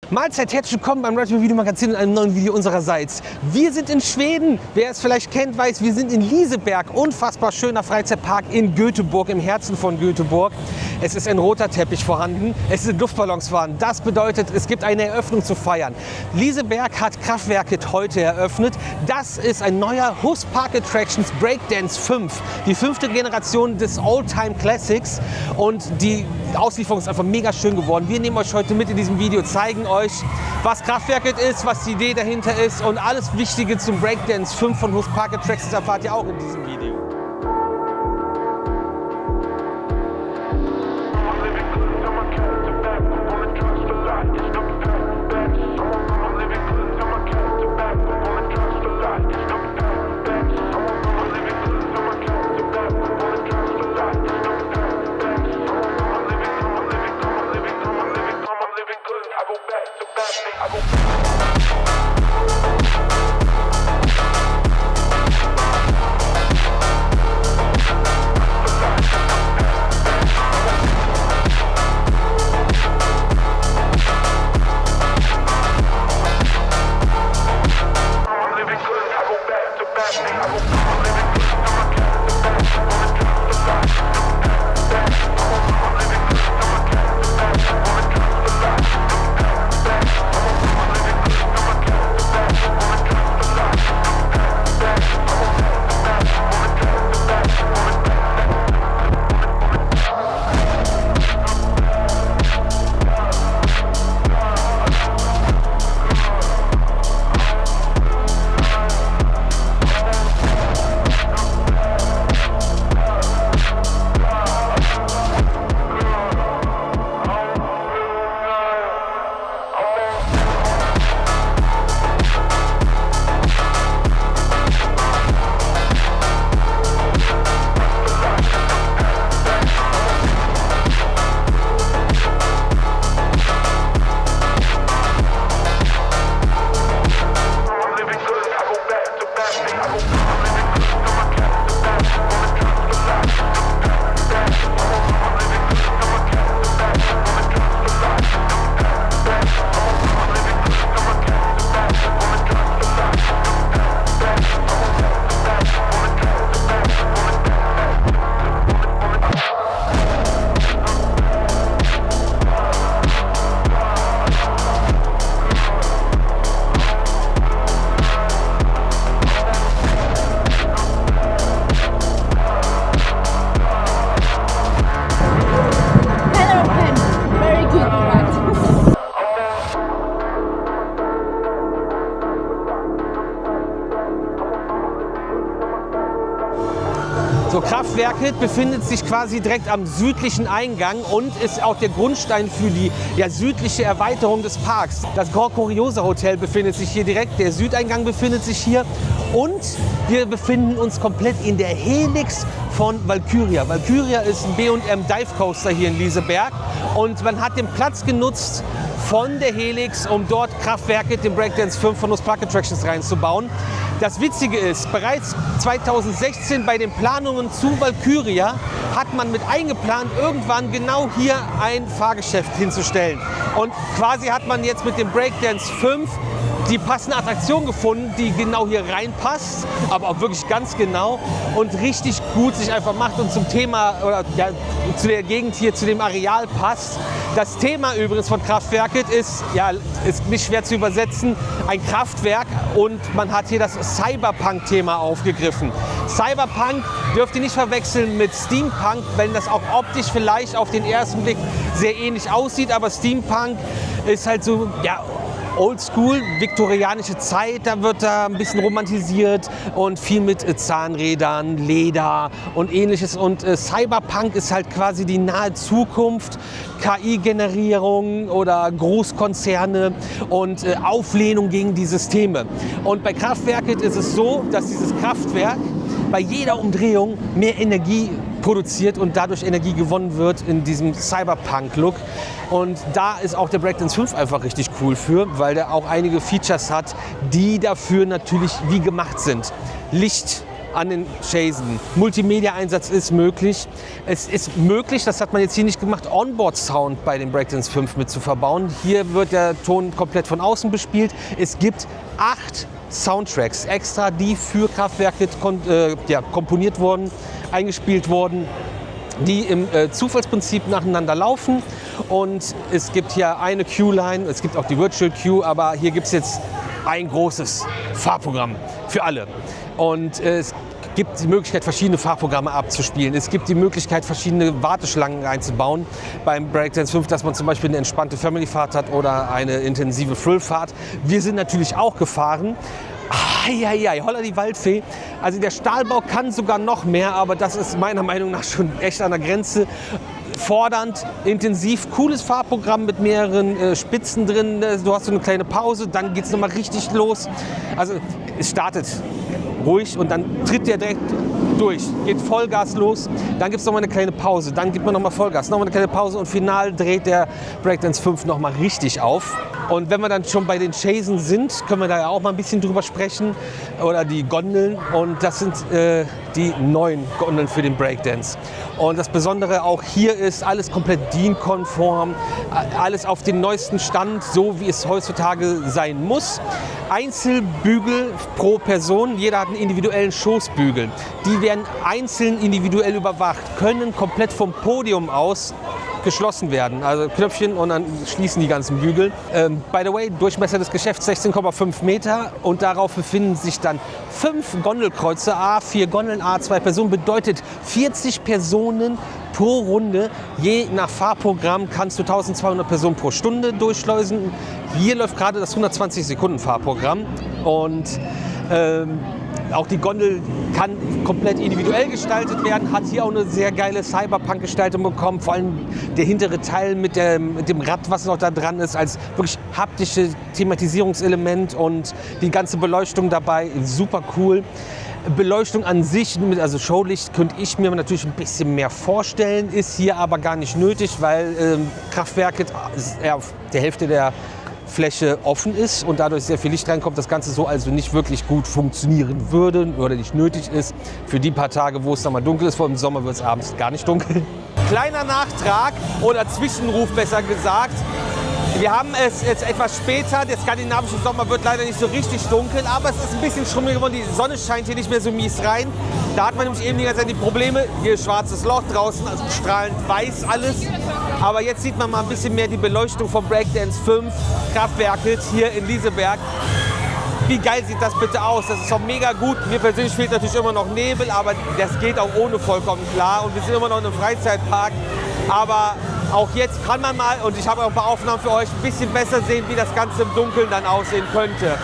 Mahlzeit, herzlich willkommen beim Red Bull Video Magazin in einem neuen Video unsererseits. Wir sind in Schweden. Wer es vielleicht kennt, weiß, wir sind in Liseberg. Unfassbar schöner Freizeitpark in Göteborg, im Herzen von Göteborg. Es ist ein roter Teppich vorhanden. Es sind Luftballons vorhanden. Das bedeutet, es gibt eine Eröffnung zu feiern. Liseberg hat Kraftwerket heute eröffnet. Das ist ein neuer Hus Park Attractions Breakdance 5. Die 5. Generation des All-Time Classics. Und die Auslieferung ist einfach mega schön geworden. Wir nehmen euch heute mit in diesem Video, zeigen euch, was Kraftwerket ist, was die Idee dahinter ist und alles Wichtige zum Breakdance 5 von Hus Park Attractions erfahrt ihr auch in diesem Video. So, Kraftwerket befindet sich quasi direkt am südlichen Eingang und ist auch der Grundstein für die südliche Erweiterung des Parks. Das Grand Curiosa Hotel befindet sich hier direkt, der Südeingang befindet sich hier und wir befinden uns komplett in der Helix von Valkyria. Valkyria ist ein B&M Dive Coaster hier in Liseberg und man hat den Platz genutzt von der Helix, um dort Kraftwerket, den Breakdance 5 von Hus Park Attractions reinzubauen. Das Witzige ist, bereits 2016 bei den Planungen zu Valkyria hat man mit eingeplant, irgendwann genau hier ein Fahrgeschäft hinzustellen. Und quasi hat man jetzt mit dem Breakdance 5 die passende Attraktion gefunden, die genau hier reinpasst, aber auch wirklich ganz genau und richtig gut sich einfach macht und zum Thema oder zu der Gegend hier, zu dem Areal passt. Das Thema übrigens von Kraftwerket ist nicht schwer zu übersetzen, ein Kraftwerk und man hat hier das Cyberpunk-Thema aufgegriffen. Cyberpunk dürft ihr nicht verwechseln mit Steampunk, wenn das auch optisch vielleicht auf den ersten Blick sehr ähnlich aussieht, aber Steampunk ist halt so, Oldschool, viktorianische Zeit, da wird da ein bisschen romantisiert und viel mit Zahnrädern, Leder und ähnliches. Und Cyberpunk ist halt quasi die nahe Zukunft, KI-Generierung oder Großkonzerne und Auflehnung gegen die Systeme. Und bei Kraftwerket ist es so, dass dieses Kraftwerk bei jeder Umdrehung mehr Energie produziert und dadurch Energie gewonnen wird in diesem Cyberpunk-Look. Und da ist auch der Breakdance 5 einfach richtig cool für, weil der auch einige Features hat, die dafür natürlich wie gemacht sind. Licht, an den Chasen. Multimedia-Einsatz ist möglich. Es ist möglich, das hat man jetzt hier nicht gemacht, Onboard-Sound bei den Breakdance 5 mit zu verbauen. Hier wird der Ton komplett von außen bespielt. Es gibt 8 Soundtracks extra, die für Kraftwerke komponiert wurden, eingespielt wurden, die im Zufallsprinzip nacheinander laufen. Und es gibt hier eine Queue-Line, es gibt auch die Virtual Queue, aber hier gibt es jetzt ein großes Fahrprogramm für alle. Und es gibt die Möglichkeit, verschiedene Fahrprogramme abzuspielen. Es gibt die Möglichkeit, verschiedene Warteschlangen einzubauen beim Breakdance 5, dass man zum Beispiel eine entspannte Family-Fahrt hat oder eine intensive Thrill-Fahrt. Wir sind natürlich auch gefahren. Holla die Waldfee. Also der Stahlbau kann sogar noch mehr, aber das ist meiner Meinung nach schon echt an der Grenze. Fordernd, intensiv, cooles Fahrprogramm mit mehreren Spitzen drin. Du hast so eine kleine Pause, dann geht es nochmal richtig los. Also es startet ruhig und dann tritt der direkt durch, geht Vollgas los, dann gibt es nochmal eine kleine Pause, dann gibt man nochmal Vollgas, nochmal eine kleine Pause und final dreht der Breakdance 5 nochmal richtig auf. Und wenn wir dann schon bei den Chasen sind, können wir da ja auch mal ein bisschen drüber sprechen, oder die Gondeln, und das sind die neuen Gondeln für den Breakdance. Und das Besondere auch hier ist, alles komplett DIN-konform, alles auf dem neuesten Stand, so wie es heutzutage sein muss. Einzelbügel pro Person, jeder hat einen individuellen Schoßbügel. Die werden einzeln individuell überwacht, können komplett vom Podium aus geschlossen werden. Also Knöpfchen und dann schließen die ganzen Bügel. By the way, Durchmesser des Geschäfts 16,5 Meter und darauf befinden sich dann 5 Gondelkreuze, A4 Gondeln, A2 Personen, bedeutet 40 Personen pro Runde. Je nach Fahrprogramm kannst du 1200 Personen pro Stunde durchschleusen. Hier läuft gerade das 120-Sekunden-Fahrprogramm und auch die Gondel kann komplett individuell gestaltet werden, hat hier auch eine sehr geile Cyberpunk-Gestaltung bekommen, vor allem der hintere Teil mit dem Rad, was noch da dran ist, als wirklich haptische Thematisierungselement und die ganze Beleuchtung dabei, super cool. Beleuchtung an sich, also Showlicht, könnte ich mir natürlich ein bisschen mehr vorstellen, ist hier aber gar nicht nötig, weil Kraftwerke auf der Hälfte der Fläche offen ist und dadurch sehr viel Licht reinkommt, das Ganze so also nicht wirklich gut funktionieren würde oder nicht nötig ist. Für die paar Tage, wo es dann mal dunkel ist, vor dem Sommer wird es abends gar nicht dunkel. Kleiner Nachtrag oder Zwischenruf besser gesagt. Wir haben es jetzt etwas später, der skandinavische Sommer wird leider nicht so richtig dunkel, aber es ist ein bisschen schrummelig geworden, die Sonne scheint hier nicht mehr so mies rein. Da hat man nämlich eben die ganze Zeit die Probleme, hier ist schwarzes Loch draußen, also strahlend weiß alles. Aber jetzt sieht man mal ein bisschen mehr die Beleuchtung vom Breakdance 5 Kraftwerke hier in Lieseberg. Wie geil sieht das bitte aus? Das ist doch mega gut. Mir persönlich fehlt natürlich immer noch Nebel, aber das geht auch ohne vollkommen klar. Und wir sind immer noch in einem Freizeitpark. Aber auch jetzt kann man mal, und ich habe auch ein paar Aufnahmen für euch, ein bisschen besser sehen, wie das Ganze im Dunkeln dann aussehen könnte.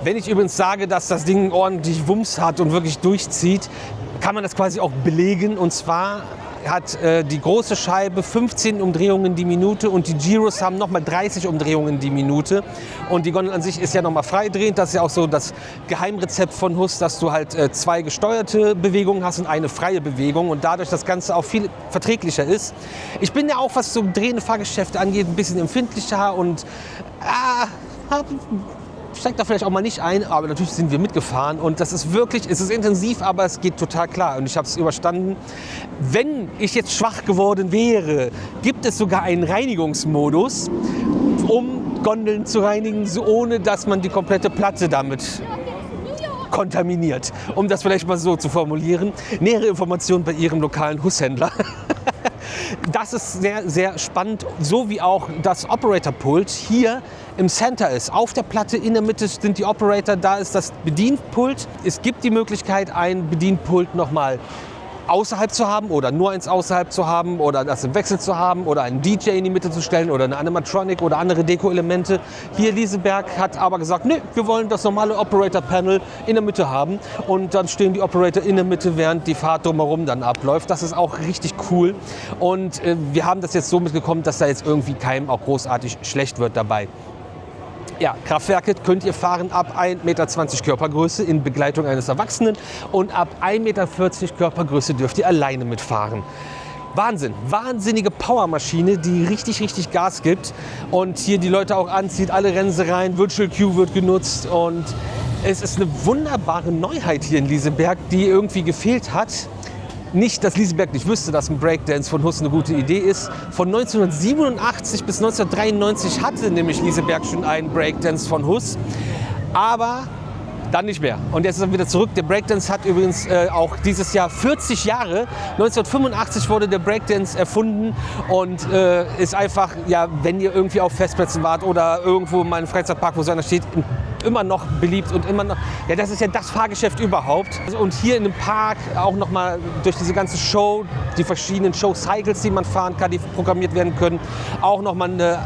Wenn ich übrigens sage, dass das Ding ordentlich Wumms hat und wirklich durchzieht, kann man das quasi auch belegen. Und zwar hat die große Scheibe 15 Umdrehungen die Minute und die Gyros haben nochmal 30 Umdrehungen die Minute. Und die Gondel an sich ist ja nochmal freidrehend. Das ist ja auch so das Geheimrezept von Huss, dass du halt 2 gesteuerte Bewegungen hast und eine freie Bewegung und dadurch das Ganze auch viel verträglicher ist. Ich bin ja auch, was so drehende Fahrgeschäfte angeht, ein bisschen empfindlicher und steigt da vielleicht auch mal nicht ein, aber natürlich sind wir mitgefahren und das ist wirklich, es ist intensiv, aber es geht total klar und ich habe es überstanden. Wenn ich jetzt schwach geworden wäre, gibt es sogar einen Reinigungsmodus, um Gondeln zu reinigen, so ohne dass man die komplette Platte damit kontaminiert, um das vielleicht mal so zu formulieren. Nähere Informationen bei Ihrem lokalen Husshändler. Das ist sehr, sehr spannend, so wie auch das Operator-Pult hier im Center ist. Auf der Platte in der Mitte sind die Operator, da ist das Bedienpult. Es gibt die Möglichkeit, ein Bedienpult nochmal außerhalb zu haben oder nur eins außerhalb zu haben oder das im Wechsel zu haben oder einen DJ in die Mitte zu stellen oder eine Animatronic oder andere Deko-Elemente. Hier Lieseberg hat aber gesagt, nee, wir wollen das normale Operator-Panel in der Mitte haben und dann stehen die Operator in der Mitte, während die Fahrt drumherum dann abläuft. Das ist auch richtig cool und wir haben das jetzt so mitbekommen, dass da jetzt irgendwie keinem auch großartig schlecht wird dabei. Ja, Kraftwerke könnt ihr fahren ab 1,20 Meter Körpergröße in Begleitung eines Erwachsenen und ab 1,40 Meter Körpergröße dürft ihr alleine mitfahren. Wahnsinn, wahnsinnige Powermaschine, die richtig, richtig Gas gibt und hier die Leute auch anzieht, alle Rennsereien, Virtual Queue wird genutzt und es ist eine wunderbare Neuheit hier in Lieseberg, die irgendwie gefehlt hat. Nicht, dass Lieseberg nicht wüsste, dass ein Breakdance von Huss eine gute Idee ist. Von 1987 bis 1993 hatte nämlich Lieseberg schon einen Breakdance von Huss, aber dann nicht mehr. Und jetzt ist er wieder zurück. Der Breakdance hat übrigens auch dieses Jahr 40 Jahre. 1985 wurde der Breakdance erfunden und ist einfach, ja, wenn ihr irgendwie auf Festplätzen wart oder irgendwo mal im Freizeitpark, wo so einer steht, immer noch beliebt und immer noch, ja, das ist ja das Fahrgeschäft überhaupt. Und hier in dem Park auch nochmal durch diese ganze Show, die verschiedenen Show-Cycles, die man fahren kann, die programmiert werden können, auch nochmal eine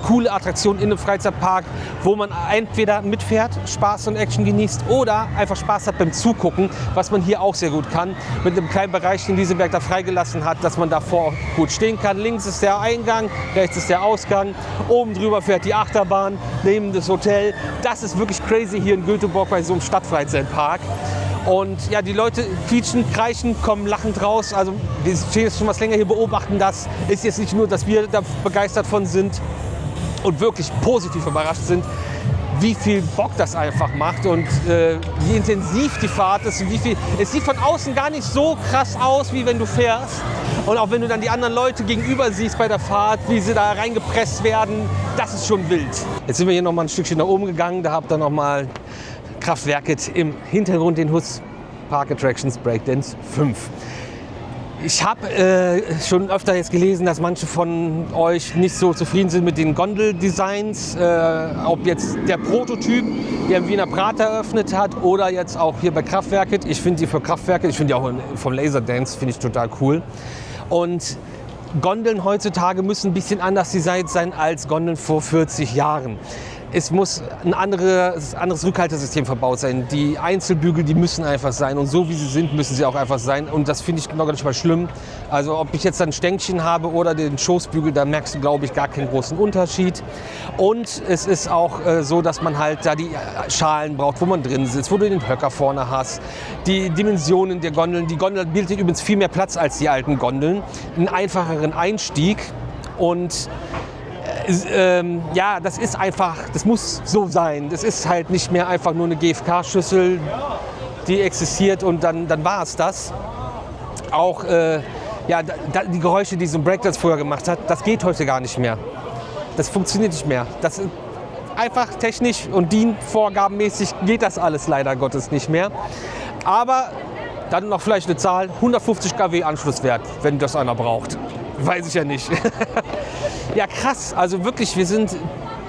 coole Attraktion in einem Freizeitpark, wo man entweder mitfährt, Spaß und Action genießt oder einfach Spaß hat beim Zugucken, was man hier auch sehr gut kann. Mit einem kleinen Bereich, den Lieseberg da freigelassen hat, dass man davor gut stehen kann. Links ist der Eingang, rechts ist der Ausgang. Oben drüber fährt die Achterbahn, neben das Hotel. Das ist wirklich crazy hier in Göteborg bei so einem Stadtfreizeitpark. Und ja, die Leute quietschen, kreischen, kommen lachend raus. Also wir stehen jetzt schon was länger hier, beobachten das. Ist jetzt nicht nur, dass wir da begeistert von sind und wirklich positiv überrascht sind, wie viel Bock das einfach macht und wie intensiv die Fahrt ist. Und es sieht von außen gar nicht so krass aus, wie wenn du fährst. Und auch wenn du dann die anderen Leute gegenüber siehst bei der Fahrt, wie sie da reingepresst werden, das ist schon wild. Jetzt sind wir hier noch mal ein Stückchen nach oben gegangen. Da habt ihr noch mal Kraftwerk im Hintergrund, den Huss Park Attractions Breakdance 5. Ich habe schon öfter jetzt gelesen, dass manche von euch nicht so zufrieden sind mit den Gondel-Designs. Ob jetzt der Prototyp, der im Wiener Prater eröffnet hat, oder jetzt auch hier bei Kraftwerk. Ich finde die für Kraftwerk, ich finde die auch vom Laserdance, finde ich total cool. Und Gondeln heutzutage müssen ein bisschen anders designt sein als Gondeln vor 40 Jahren. Es muss ein anderes Rückhaltesystem verbaut sein. Die Einzelbügel, die müssen einfach sein. Und so wie sie sind, müssen sie auch einfach sein. Und das finde ich noch gar nicht mal schlimm. Also ob ich jetzt ein Stänkchen habe oder den Schoßbügel, da merkst du, glaube ich, gar keinen großen Unterschied. Und es ist auch so, dass man halt da die Schalen braucht, wo man drin sitzt, wo du den Höcker vorne hast. Die Dimensionen der Gondeln. Die Gondel bietet übrigens viel mehr Platz als die alten Gondeln. Einen einfacheren Einstieg. Und ja, das ist einfach, das muss so sein. Das ist halt nicht mehr einfach nur eine GFK-Schüssel, die existiert und dann war es das. Auch ja, die Geräusche, die so ein Breakdance früher gemacht hat, das geht heute gar nicht mehr. Das funktioniert nicht mehr. Das ist einfach technisch und DIN-vorgabenmäßig geht das alles leider Gottes nicht mehr. Aber dann noch vielleicht eine Zahl, 150 kW Anschlusswert, wenn das einer braucht. Weiß ich ja nicht. Ja, krass. Also wirklich, wir sind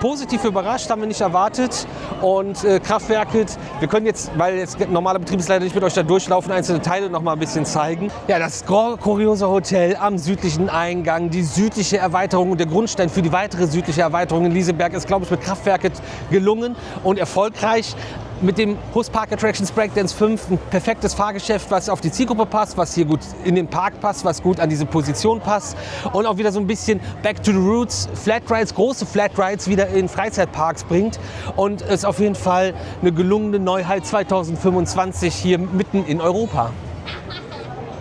positiv überrascht, haben wir nicht erwartet. Und Kraftwerk, wir können jetzt, weil jetzt normaler Betriebsleiter nicht mit euch da durchlaufen, einzelne Teile noch mal ein bisschen zeigen. Ja, das Kuriosa Hotel am südlichen Eingang, die südliche Erweiterung und der Grundstein für die weitere südliche Erweiterung in Lieseberg ist, glaube ich, mit Kraftwerk gelungen und erfolgreich. Mit dem Huss Park Attractions Breakdance 5 ein perfektes Fahrgeschäft, was auf die Zielgruppe passt, was hier gut in den Park passt, was gut an diese Position passt. Und auch wieder so ein bisschen Back to the Roots, Flatrides, große Flatrides wieder in Freizeitparks bringt. Und es ist auf jeden Fall eine gelungene Neuheit 2025 hier mitten in Europa.